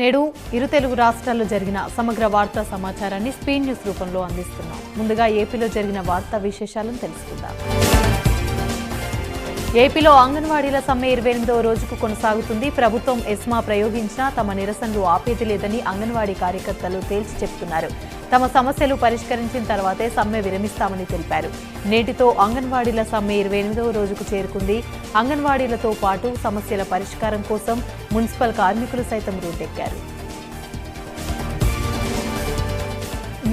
నేడు ఇరు తెలుగు రాష్ట్రాల్లో జరిగిన సమగ్ర వార్తా సమాచారాన్ని స్పీడ్ న్యూస్ రూపంలో అందిస్తున్నాం. ముందుగా ఏపీలో జరిగిన వార్తా విశేషాలను తెలుసుకుందాం. ఏపీలో అంగన్వాడీల సమ్మె 28వ రోజుకు కొనసాగుతుంది. ప్రభుత్వం ఎస్మా ప్రయోగించినా తమ నిరసనలు ఆపేది లేదని అంగన్వాడీ కార్యకర్తలు తేల్చి చెబుతున్నారు. తమ సమస్యలు పరిష్కరించిన తర్వాతే సమ్మె విరమిస్తామని తెలిపారు. నేటితో అంగన్వాడీల సమ్మె 28వ రోజుకు చేరుకుంది. అంగన్వాడీలతో పాటు సమస్యల పరిష్కారం కోసం మున్సిపల్ కార్మికులు సైతం రోడ్డెక్కారు.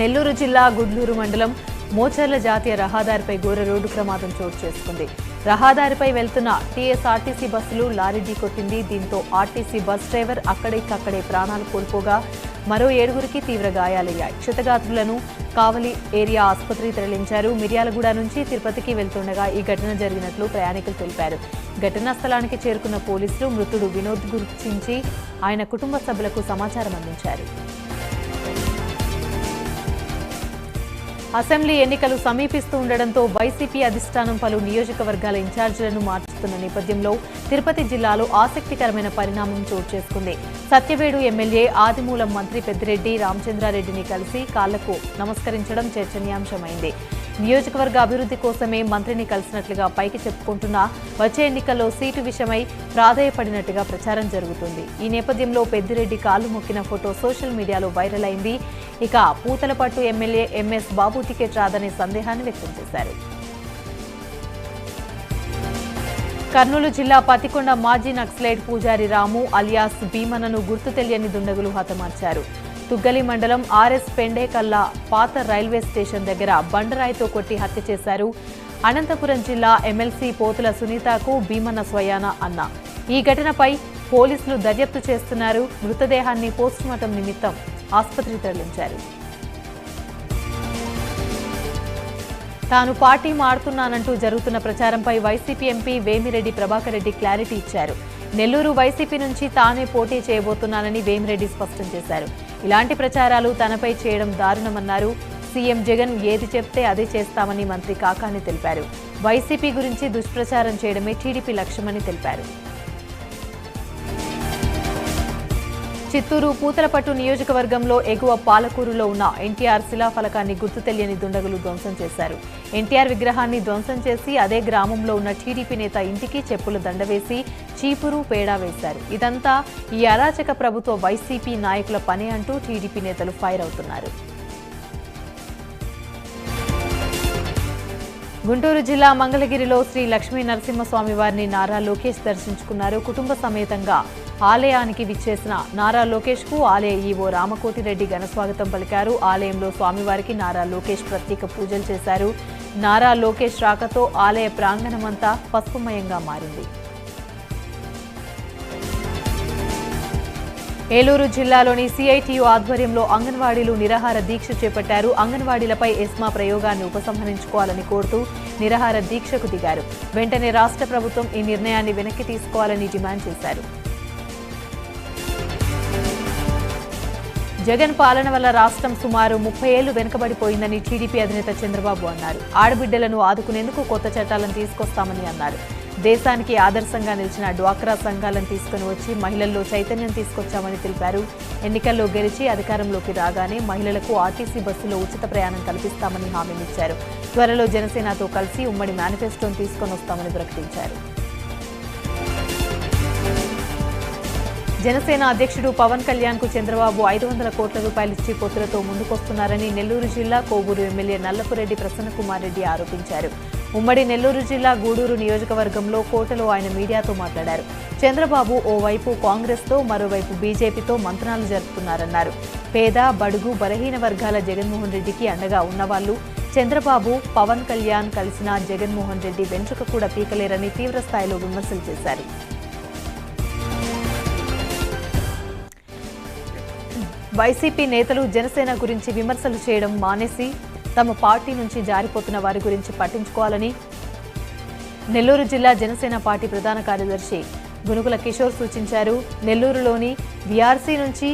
నెల్లూరు జిల్లా గుడ్లూరు మండలం మోచర్ల జాతీయ రహదారిపై ఘోర రోడ్డు ప్రమాదం చోటు చేసుకుంది. రహదారిపై వెళ్తున్న టీఎస్ఆర్టీసీ బస్సులు లారీ ఢీకొట్టింది. దీంతో ఆర్టీసీ బస్ డ్రైవర్ అక్కడికక్కడే ప్రాణాలు కోల్పోగా మరో 7గురికి తీవ్ర గాయాలయ్యాయి. క్షతగాత్రులను కావలి ఏరియా ఆసుపత్రికి తరలించారు. మిర్యాలగూడ నుంచి తిరుపతికి వెళ్తుండగా ఈ ఘటన జరిగినట్లు ప్రయాణికులు తెలిపారు. ఘటనా స్థలానికి చేరుకున్న పోలీసులు మృతుడు వినోద్ గుర్తించి ఆయన కుటుంబ సభ్యులకు సమాచారం అందించారు. అసెంబ్లీ ఎన్నికలు సమీపిస్తూ ఉండడంతో వైసీపీ అధిష్టానం పలు నియోజకవర్గాల ఇన్ఛార్జీలను మార్చుతున్న నేపథ్యంలో తిరుపతి జిల్లాలో ఆసక్తికరమైన పరిణామం చోటు చేసుకుంది. సత్యవేడు ఎమ్మెల్యే ఆదిమూలం మంత్రి పెద్దిరెడ్డి రామచంద్రారెడ్డిని కలిసి కాళ్లకు నమస్కరించడం చర్చనీయాంశమైంది. నియోజకవర్గ అభివృద్ధి కోసమే మంత్రిని కలిసినట్లుగా పైకి చెప్పుకుంటున్నా వచ్చే ఎన్నికల్లో సీటు విషయమై ప్రాధేయపడినట్టుగా ప్రచారం జరుగుతుంది. ఈ నేపథ్యంలో పెద్దిరెడ్డి కాళ్లు మొక్కిన ఫోటో సోషల్ మీడియాలో వైరల్ అయింది. ఇక పూతలపట్టు ఎమ్మెల్యే ఎంఎస్ బాబు టికెట్ రాదనే సందేహాన్ని వ్యక్తం చేశారు. కర్నూలు జిల్లా పతికొండ మాజీ నక్సలైట్ పూజారి రాము అలియాస్ భీమనను గుర్తు తెలియని దుండగులు హతమార్చారు. తుగ్గలి మండలం ఆర్ఎస్ పెండేకల్లా పాత రైల్వే స్టేషన్ దగ్గర బండరాయితో కొట్టి హత్య చేశారు. అనంతపురం జిల్లా ఎమ్మెల్సీ పోతుల సునీతకు భీమన్న స్వయాన అన్న. ఈ ఘటనపై పోలీసులు దర్యాప్తు చేస్తున్నారు. మృతదేహాన్ని పోస్టుమార్టం నిమిత్తం ఆసుపత్రికి తరలించారు. తాను పార్టీ మారుతున్నానంటూ జరుగుతున్న ప్రచారంపై వైసీపీ ఎంపీ వేమిరెడ్డి ప్రభాకర్ రెడ్డి క్లారిటీ ఇచ్చారు. నెల్లూరు వైసీపీ నుంచి తానే పోటీ చేయబోతున్నానని వేమిరెడ్డి స్పష్టం చేశారు. ఇలాంటి ప్రచారాలు తనపై చేయడం దారుణమన్నారు. సీఎం జగన్ ఏది చెప్తే అదే చేస్తామని మంత్రి కాకాని తెలిపారు. వైసీపీ గురించి దుష్ప్రచారం చేయడమే టీడీపీ లక్ష్యమని తెలిపారు. చిత్తూరు పూతలపట్టు నియోజకవర్గంలో ఎగువ పాలకూరులో ఉన్న ఎన్టీఆర్ శిలాఫలకాన్ని గుర్తు తెలియని దుండగులు ధ్వంసం చేశారు. ఎన్టీఆర్ విగ్రహాన్ని ధ్వంసం చేసి అదే గ్రామంలో ఉన్న టీడీపీ నేత ఇంటికి చెప్పుల దండ వేసి చీపురు పేడా వేశారు. ఇదంతా ఈ అరాచక ప్రభుత్వ వైసీపీ నాయకుల పని అంటూ టీడీపీ నేతలు ఫైర్ అవుతున్నారు. గుంటూరు జిల్లా మంగళగిరిలో శ్రీ లక్ష్మీ నరసింహస్వామి వారిని నారా లోకేష్ దర్శించుకున్నారు. కుటుంబ సమేతంగా ఆలయానికి విచ్చేసిన నారా లోకేష్ కు ఆలయ ఈవో రామకోటిరెడ్డి ఘనస్వాగతం పలికారు. ఆలయంలో స్వామివారికి నారా లోకేష్ ప్రత్యేక పూజలు చేశారు. నారా లోకేష్ రాకతో ఆలయ ప్రాంగణమంతా పసుపుమయంగా మారింది. ఏలూరు జిల్లాలోని సిఐటియు ఆధ్వర్యంలో అంగన్వాడీలు నిరాహార దీక్ష చేపట్టారు. అంగన్వాడీలపై ఎస్మా ప్రయోగాన్ని ఉపసంహరించుకోవాలని కోరుతూ నిరాహార దీక్షకు దిగారు. వెంటనే రాష్ట్ర ప్రభుత్వం ఈ నిర్ణయాన్ని వెనక్కి తీసుకోవాలని డిమాండ్ చేశారు. జగన్ పాలన వల్ల రాష్ట్రం సుమారు 30 ఏళ్లు వెనుకబడిపోయిందని టీడీపీ అధినేత చంద్రబాబు అన్నారు. ఆడబిడ్డలను ఆదుకునేందుకు కొత్త చట్టాలను తీసుకొస్తామని అన్నారు. దేశానికి ఆదర్శంగా నిలిచిన డ్వాక్రా సంఘాలను తీసుకుని వచ్చి మహిళల్లో చైతన్యం తీసుకొచ్చామని తెలిపారు. ఎన్నికల్లో గెలిచి అధికారంలోకి రాగానే మహిళలకు ఆర్టీసీ బస్సులో ఉచిత ప్రయాణం కల్పిస్తామని హామీనిచ్చారు. త్వరలో జనసేనతో కలిసి ఉమ్మడి మేనిఫెస్టోను తీసుకొని వస్తామని ప్రకటించారు. జనసేన అధ్యక్షుడు పవన్ కళ్యాణ్ కు చంద్రబాబు 500 కోట్ల రూపాయలు ఇచ్చి పొత్తులతో ముందుకొస్తున్నారని నెల్లూరు జిల్లా కోవూరు ఎమ్మెల్యే నల్లపురెడ్డి ప్రసన్నకుమార్ రెడ్డి ఆరోపించారు. ఉమ్మడి నెల్లూరు జిల్లా గూడూరు నియోజకవర్గంలో కోటలో ఆయన మీడియాతో మాట్లాడారు. చంద్రబాబు ఓవైపు కాంగ్రెస్తో మరోవైపు బీజేపీతో మంత్రాలు జరుపుతున్నారన్నారు. పేద బడుగు బలహీన వర్గాల జగన్మోహన్ రెడ్డికి అండగా ఉన్నవాళ్లు చంద్రబాబు పవన్ కళ్యాణ్ కలిసిన జగన్మోహన్ రెడ్డి వెంట్రుక కూడా పీకలేరని తీవ్రస్థాయిలో విమర్శలు చేశారు. వైసీపీ నేతలు జనసేన గురించి విమర్శలు చేయడం మానేసి తమ పార్టీ నుంచి జారిపోతున్న వారి గురించి పట్టించుకోవాలని నెల్లూరు జిల్లా జనసేన పార్టీ ప్రధాన కార్యదర్శి గునుగుల కిషోర్ సూచించారు. నెల్లూరులోని వీఆర్సీ నుంచి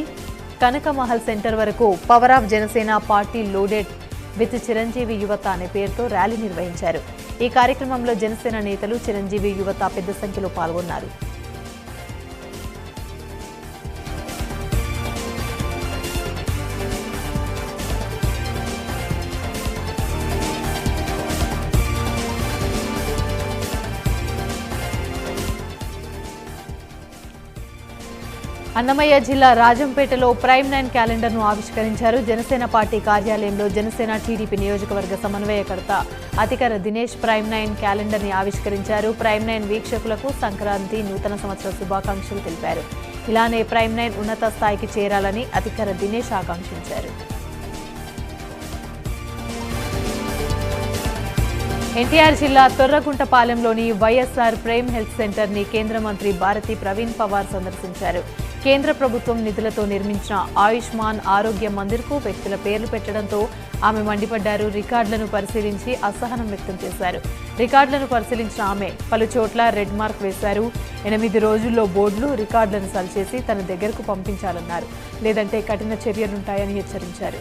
కనకమహల్ సెంటర్ వరకు power of Janasena party loaded with Chiranjeevi యువత అనే పేరుతో ర్యాలీ నిర్వహించారు. ఈ కార్యక్రమంలో జనసేన నేతలు చిరంజీవి యువత పెద్ద సంఖ్యలో పాల్గొన్నారు. అన్నమయ్య జిల్లా రాజంపేటలో ప్రైమ్ 9 క్యాలెండర్ను ఆవిష్కరించారు. జనసేన పార్టీ కార్యాలయంలో జనసేన టీడీపీ నియోజకవర్గ సమన్వయకర్త అతికర దినేష్ ప్రైమ్ 9 క్యాలెండర్ని ఆవిష్కరించారు. ప్రైమ్ 9 వీక్షకులకు సంక్రాంతి, నూతన సంవత్సర శుభాకాంక్షలు తెలిపారు. ఇలానే ప్రైమ్ 9 ఉన్నత స్థాయికి చేరాలని అతికర దినేష్ ఆకాంక్షించారు. ఎన్టీఆర్ జిల్లా తొర్రగుంటపాలెంలోని వైఎస్ఆర్ ప్రైమ్ హెల్త్ సెంటర్ ని కేంద్ర మంత్రి భారతి ప్రవీణ్ పవార్ సందర్శించారు. కేంద్ర ప్రభుత్వం నిధులతో నిర్మించిన ఆయుష్మాన్ ఆరోగ్య మందిర్కు వ్యక్తుల పేర్లు పెట్టడంతో ఆమె మండిపడ్డారు. రికార్డులను పరిశీలించి అసహనం వ్యక్తం చేశారు. రికార్డులను పరిశీలించిన ఆమె పలు చోట్ల రెడ్ మార్క్ వేశారు. 8 రోజుల్లో బోర్డులు రికార్డులను సరిచేసి తన దగ్గరకు పంపించాలన్నారు. లేదంటే కఠిన చర్యలుంటాయని హెచ్చరించారు.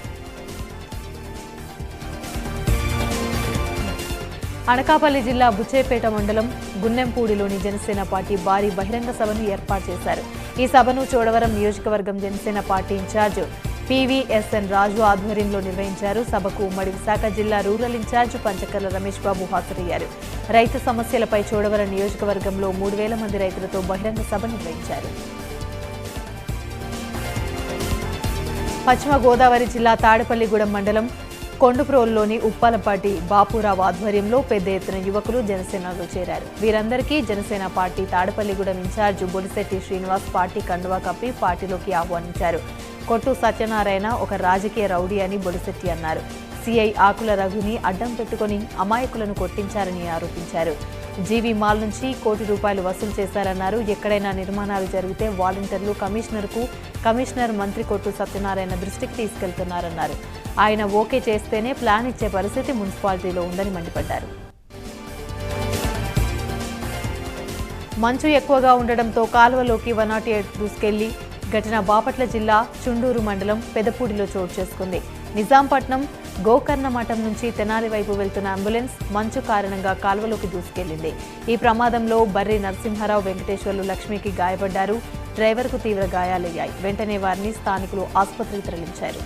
అనకాపల్లి జిల్లా బుచ్చేపేట మండలం గున్నెంపూడిలోని జనసేన పార్టీ భారీ బహిరంగ సభను ఏర్పాటు చేశారు. ఈ సభను చోడవరం నియోజకవర్గం జనసేన పార్టీ ఇన్ఛార్జ్ పీవీఎస్ఎన్ రాజు ఆధ్వర్యంలో నిర్వహించారు. సభకు ఉమ్మడి విశాఖ జిల్లా రూరల్ ఇన్ఛార్జ్ పంచకర్ల రమేష్ బాబు హాజరయ్యారు. రైతు సమస్యలపై చోడవరం నియోజకవర్గంలో 3000 మంది రైతులతో బహిరంగ సభ నిర్వహించారు. పశ్చిమ గోదావరి జిల్లా తాడేపల్లిగూడెం మండలం కొండుప్రోలులోని ఉప్పాలపాటి బాపురావు ఆధ్వర్యంలో పెద్ద ఎత్తున యువకులు జనసేనలో చేరారు. వీరందరికీ Janasena party Tadepalligudem incharge Bolisetti Srinivas party కండువా కప్పి పార్టీలోకి ఆహ్వానించారు. కొట్టు సత్యనారాయణ ఒక రాజకీయ రౌడీ అని బొలిశెట్టి అన్నారు. సీఐ ఆకుల రఘుని అడ్డం పెట్టుకుని అమాయకులను కొట్టించారని ఆరోపించారు. జీవీ మాల్ నుంచి ₹1 కోటి వసూలు చేశారన్నారు. ఎక్కడైనా నిర్మాణాలు జరిగితే వాలంటీర్లు కమిషనర్ మంత్రి కొట్టు సత్యనారాయణ దృష్టికి తీసుకెళ్తున్నారన్నారు. ఆయన ఓకే చేస్తేనే ప్లాన్ ఇచ్చే పరిస్థితి మున్సిపాలిటీలో ఉందని మండిపడ్డారు. మంచు ఎక్కువగా ఉండడంతో కాలువలోకి 108 దూసుకెళ్లి ఘటన బాపట్ల జిల్లా చుండూరు మండలం పెదపూడిలో చోటు చేసుకుంది. నిజాంపట్నం గోకర్ణ మఠం నుంచి తెనాలి వైపు వెళ్తున్న అంబులెన్స్ మంచు కారణంగా కాల్వలోకి దూసుకెళ్లింది. ఈ ప్రమాదంలో బర్రి నరసింహారావు, వెంకటేశ్వర్లు, లక్ష్మికి గాయపడ్డారు. డ్రైవర్కు తీవ్ర గాయాలయ్యాయి. వెంటనే వారిని స్థానికులు ఆసుపత్రికి తరలించారు.